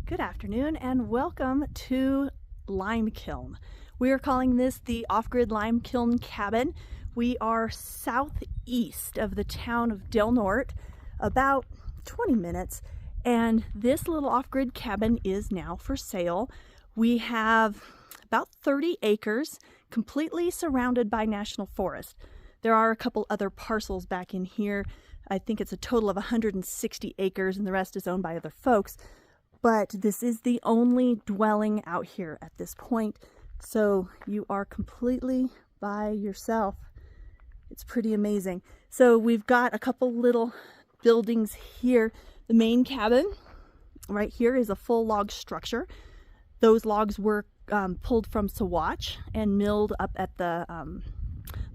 Good afternoon and welcome to Limekiln. We are calling this the off-grid Limekiln cabin. We are southeast of the town of Del Norte, about 20 minutes, and this little off-grid cabin is now for sale. We have about 30 acres, completely surrounded by national forest. There are a couple other parcels back in here. I think it's a total of 160 acres and the rest is owned by other folks. But this is the only dwelling out here at this point, so you are completely by yourself. It's pretty amazing. So we've got a couple little buildings here. The main cabin right here is a full log structure. Those logs were pulled from Saguache and milled up at the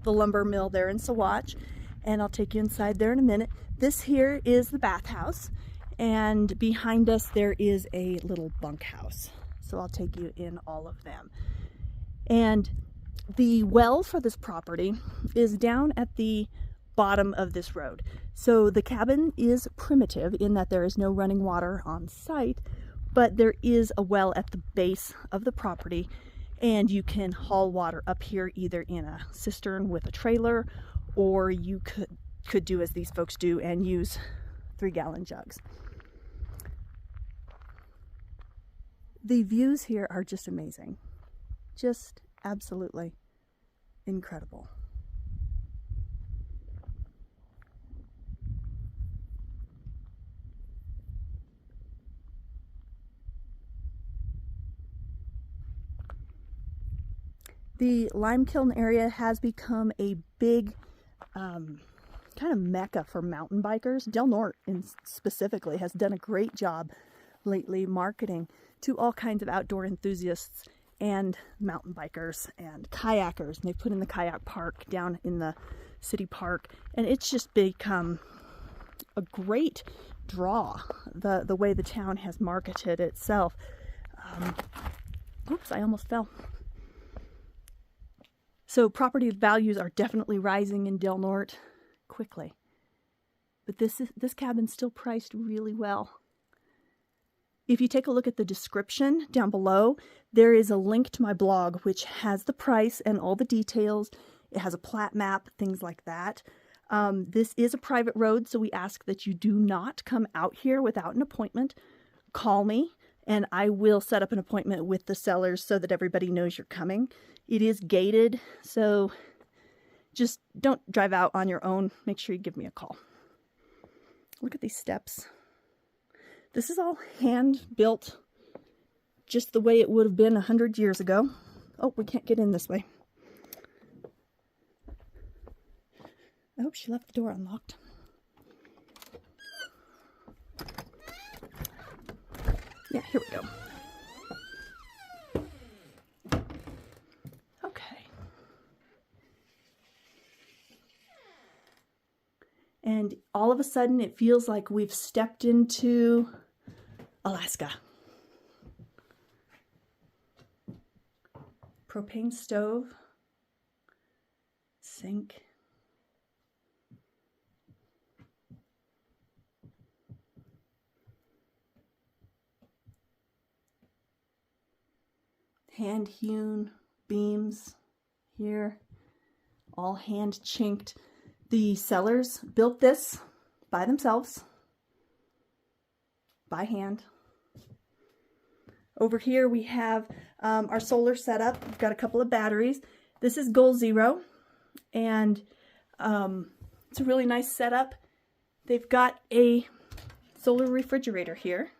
lumber mill there in Saguache, and I'll take you inside there in a minute. This here is the bathhouse. And behind us there is a little bunkhouse. So I'll take you in all of them. And the well for this property is down at the bottom of this road. So the cabin is primitive in that there is no running water on site, but there is a well at the base of the property, and you can haul water up here either in a cistern with a trailer, or you could do as these folks do and use 3-gallon jugs. The views here are just amazing. Just absolutely incredible. The Limekiln area has become a big kind of mecca for mountain bikers. Del Norte specifically has done a great job lately marketing to all kinds of outdoor enthusiasts and mountain bikers and kayakers. And they put in the kayak park down in the city park, and it's just become a great draw, the way the town has marketed itself. Oops, I almost fell. So property values are definitely rising in Del Norte quickly, but this cabin's still priced really well. If you take a look at the description down below, there is a link to my blog which has the price and all the details. It has a plat map, things like that. This is a private road, so we ask that you do not come out here without an appointment. Call me and I will set up an appointment with the sellers so that everybody knows you're coming. It is gated, so just don't drive out on your own. Make sure you give me a call. Look at these steps. This is all hand built, just the way it would have been 100 years ago. Oh, we can't get in this way. I hope she left the door unlocked. Yeah, here we go. Okay. And all of a sudden it feels like we've stepped into Alaska. Propane stove, sink, hand-hewn beams here, all hand-chinked. The sellers built this by themselves, by hand. Over here we have our solar setup. We've got a couple of batteries. This is Goal Zero, and it's a really nice setup. They've got a solar refrigerator here.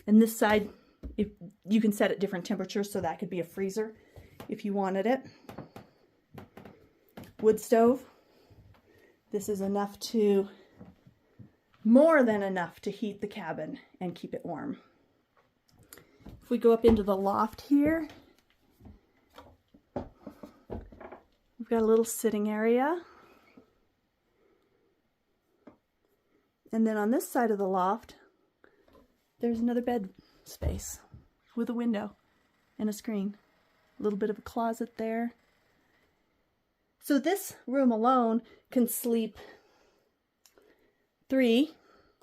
And this side, if you can set at different temperatures, so that could be a freezer if you wanted it. Wood stove. This is enough to, more than enough to heat the cabin and keep it warm. If we go up into the loft here, we've got a little sitting area. And then on this side of the loft, there's another bed space with a window and a screen. A little bit of a closet there. So this room alone can sleep 3,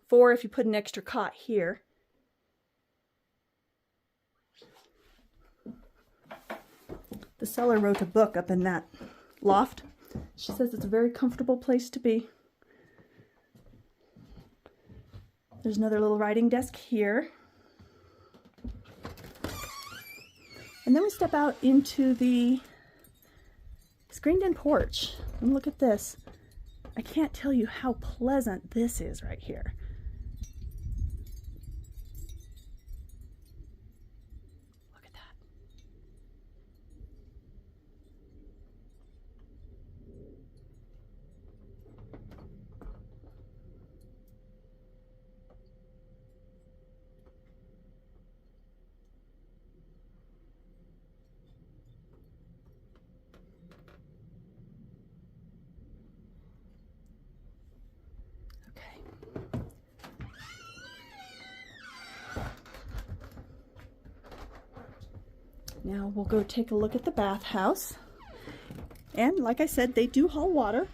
4 if you put an extra cot here, The seller wrote a book up in that loft. She says it's a very comfortable place to be. There's another little writing desk here. And then we step out into the screened-in porch. And look at this. I can't tell you how pleasant this is right here. Look at that. Now we'll go take a look at the bathhouse. And like I said, they do haul water.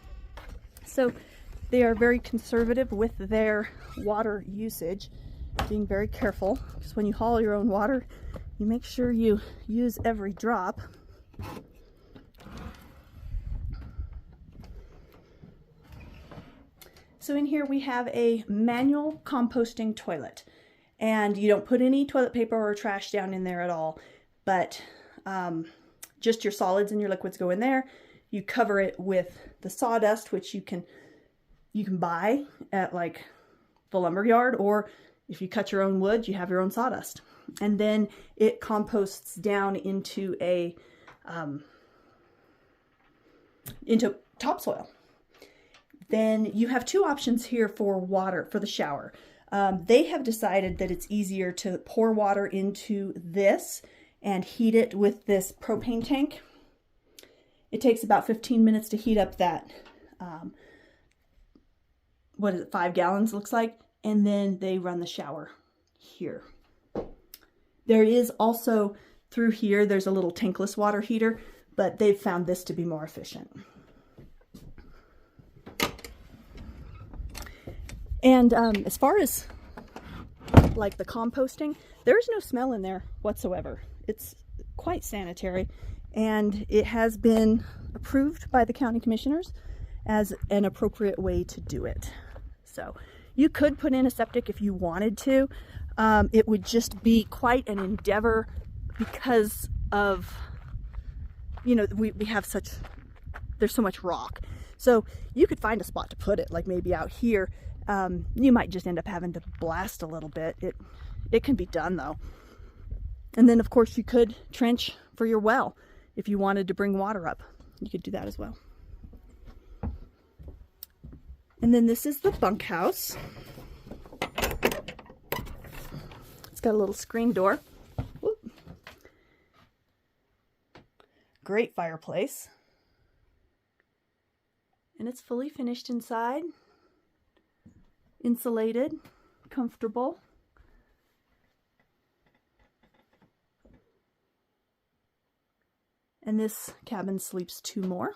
So they are very conservative with their water usage, being very careful, because when you haul your own water, you make sure you use every drop. So in here we have a manual composting toilet, and you don't put any toilet paper or trash down in there at all, but just your solids and your liquids go in there. You cover it with the sawdust, which you can buy at like the lumber yard, or if you cut your own wood, you have your own sawdust. And then it composts down into into topsoil. Then you have two options here for water for the shower. They have decided that it's easier to pour water into this and heat it with this propane tank. It takes about 15 minutes to heat up that, 5 gallons looks like, and then they run the shower here. There is also, through here, there's a little tankless water heater, but they've found this to be more efficient. And as far as like the composting, there's no smell in there whatsoever. It's quite sanitary, and it has been approved by the county commissioners as an appropriate way to do it. So you could put in a septic if you wanted to. It would just be quite an endeavor because of, you know, we have there's so much rock. So you could find a spot to put it, like maybe out here. You might just end up having to blast a little bit. It can be done though. And then of course you could trench for your well if you wanted to bring water up. You could do that as well. And then this is the bunkhouse. It's got a little screen door. Whoop. Great fireplace. And it's fully finished inside. Insulated, comfortable. And this cabin sleeps 2 more.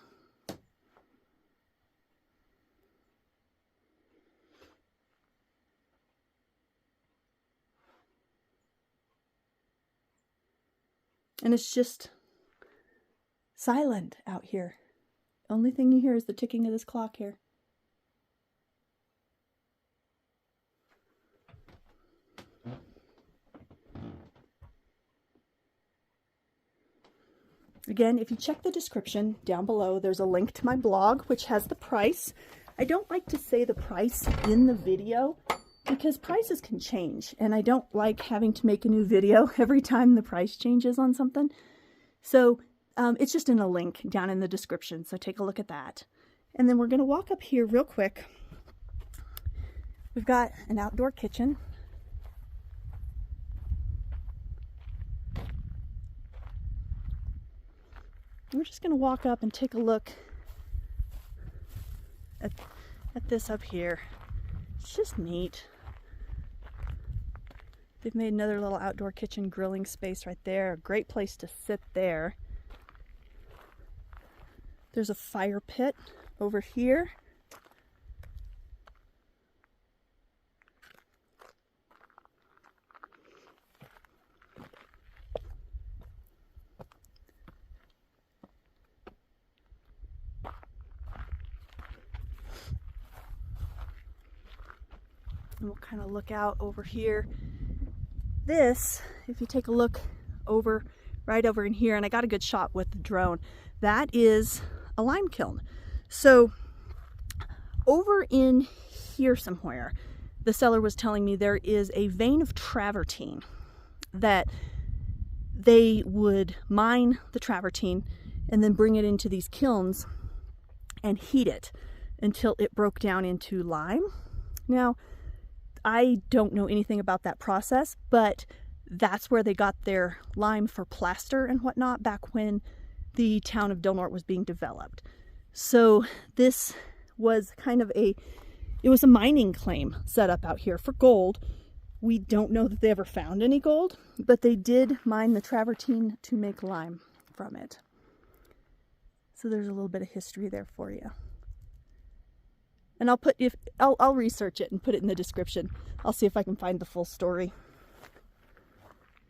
And it's just silent out here. Only thing you hear is the ticking of this clock here. Again, if you check the description down below, there's a link to my blog, which has the price. I don't like to say the price in the video because prices can change, and I don't like having to make a new video every time the price changes on something. So it's just in a link down in the description, so take a look at that. And then we're going to walk up here real quick. We've got an outdoor kitchen. We're just going to walk up and take a look at this up here. It's just neat. They've made another little outdoor kitchen grilling space right there. A great place to sit there. There's a fire pit over here. And we'll kind of look out over here. This, if you take a look over, right over in here, and I got a good shot with the drone, that is a lime kiln. So over in here somewhere, the seller was telling me there is a vein of travertine that they would mine the travertine and then bring it into these kilns and heat it until it broke down into lime. Now, I don't know anything about that process, but that's where they got their lime for plaster and whatnot back when the town of Del Norte was being developed. So this was kind of it was a mining claim set up out here for gold. We don't know that they ever found any gold, but they did mine the travertine to make lime from it. So there's a little bit of history there for you. And I'll research it and put it in the description. I'll see if I can find the full story.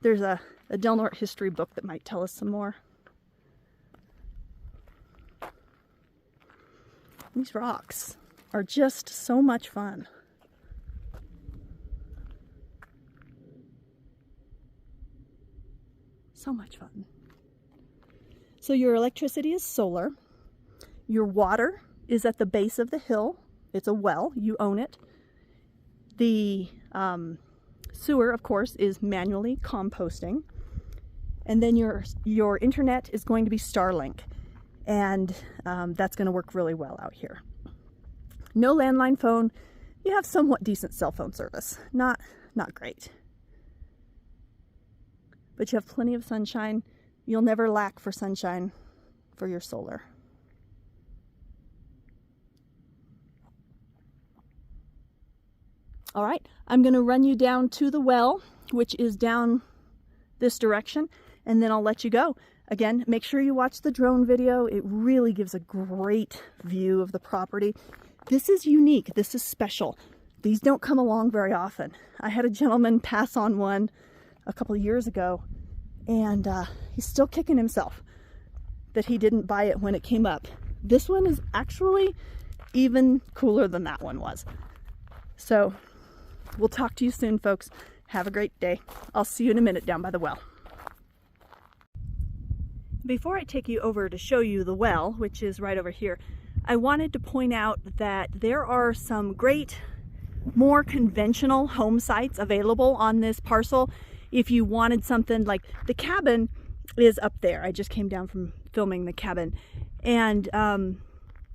There's a Del Norte history book that might tell us some more. These rocks are just so much fun. So much fun. So your electricity is solar. Your water is at the base of the hill. It's a well. You own it. The sewer, of course, is manually composting. And then your internet is going to be Starlink. And that's going to work really well out here. No landline phone. You have somewhat decent cell phone service. Not great. But you have plenty of sunshine. You'll never lack for sunshine for your solar. All right, I'm going to run you down to the well, which is down this direction, and then I'll let you go. Again, make sure you watch the drone video. It really gives a great view of the property. This is unique. This is special. These don't come along very often. I had a gentleman pass on one a couple of years ago, and he's still kicking himself that he didn't buy it when it came up. This one is actually even cooler than that one was. So we'll talk to you soon, folks. Have a great day. I'll see you in a minute down by the well. Before I take you over to show you the well, which is right over here, I wanted to point out that there are some great, more conventional home sites available on this parcel. If you wanted something like the cabin is up there. I just came down from filming the cabin, and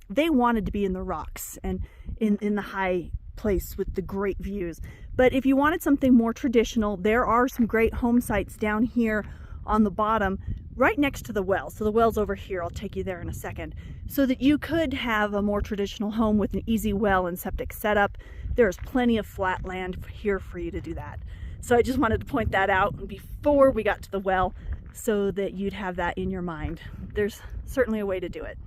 they wanted to be in the rocks and in the high place with the great views. But if you wanted something more traditional, there are some great home sites down here on the bottom right next to the well. So the well's over here. I'll take you there in a second, so that you could have a more traditional home with an easy well and septic setup. There's plenty of flat land here for you to do that. So I just wanted to point that out before we got to the well, so that you'd have that in your mind. There's certainly a way to do it.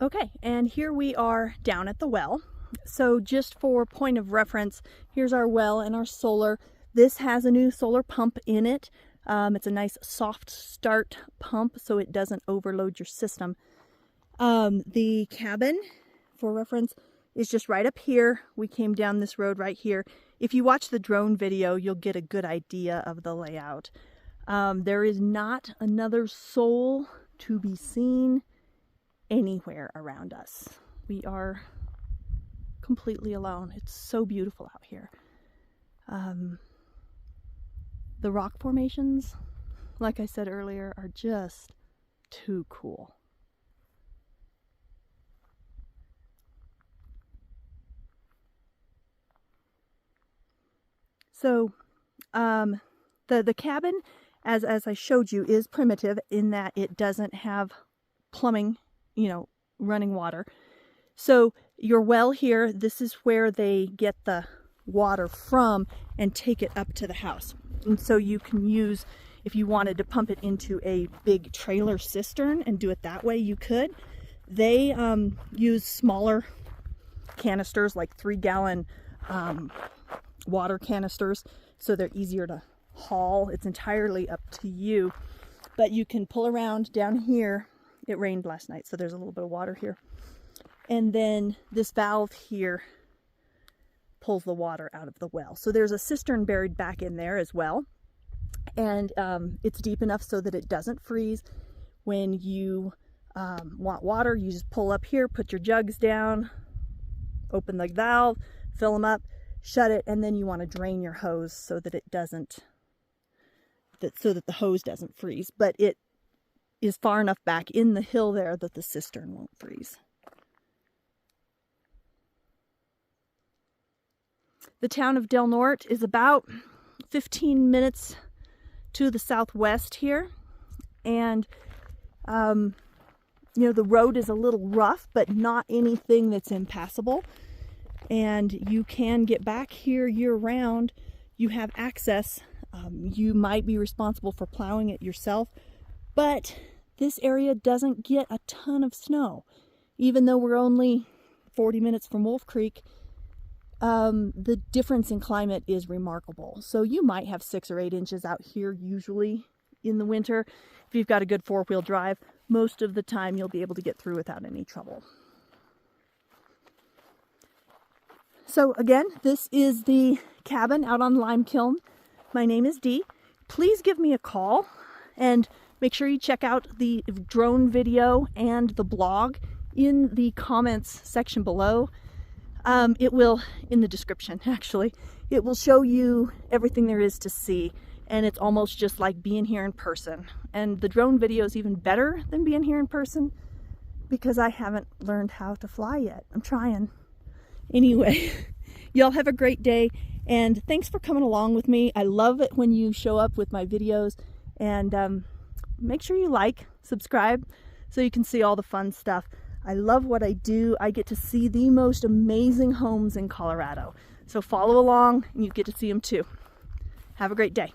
Okay, and here we are down at the well. So just for point of reference, here's our well and our solar. This has a new solar pump in it. It's a nice soft start pump, so it doesn't overload your system. The cabin, for reference, is just right up here. We came down this road right here. If you watch the drone video, you'll get a good idea of the layout. There is not another soul to be seen anywhere around us. We are completely alone. It's so beautiful out here. The rock formations, like I said earlier, are just too cool. So the cabin, as I showed you, is primitive in that it doesn't have plumbing, running water. So your well here, this is where they get the water from and take it up to the house. And so you can use, if you wanted to pump it into a big trailer cistern and do it that way, you could. They use smaller canisters, like 3-gallon water canisters, so they're easier to haul. It's entirely up to you, but you can pull around down here. It rained last night, so there's a little bit of water here. And then this valve here pulls the water out of the well. So there's a cistern buried back in there as well. And it's deep enough so that it doesn't freeze. When you want water, you just pull up here, put your jugs down, open the valve, fill them up, shut it, and then you want to drain your hose so that it doesn't, so that the hose doesn't freeze. But it is far enough back in the hill there that the cistern won't freeze. The town of Del Norte is about 15 minutes to the southwest here, and you know, the road is a little rough, but not anything that's impassable, and you can get back here year-round. You have access. You might be responsible for plowing it yourself, but this area doesn't get a ton of snow. Even though we're only 40 minutes from Wolf Creek, the difference in climate is remarkable. So you might have 6 or 8 inches out here usually in the winter. If you've got a good 4-wheel drive, most of the time you'll be able to get through without any trouble. So again, this is the cabin out on Limekiln. My name is Dee. Please give me a call and make sure you check out the drone video and the blog in the comments section below. It will, in the description actually, it will show you everything there is to see, and it's almost just like being here in person. And the drone video is even better than being here in person because I haven't learned how to fly yet. I'm trying. Anyway, y'all have a great day, and thanks for coming along with me. I love it when you show up with my videos, and make sure you like, subscribe, so you can see all the fun stuff. I love what I do. I get to see the most amazing homes in Colorado. So follow along and you get to see them too. Have a great day.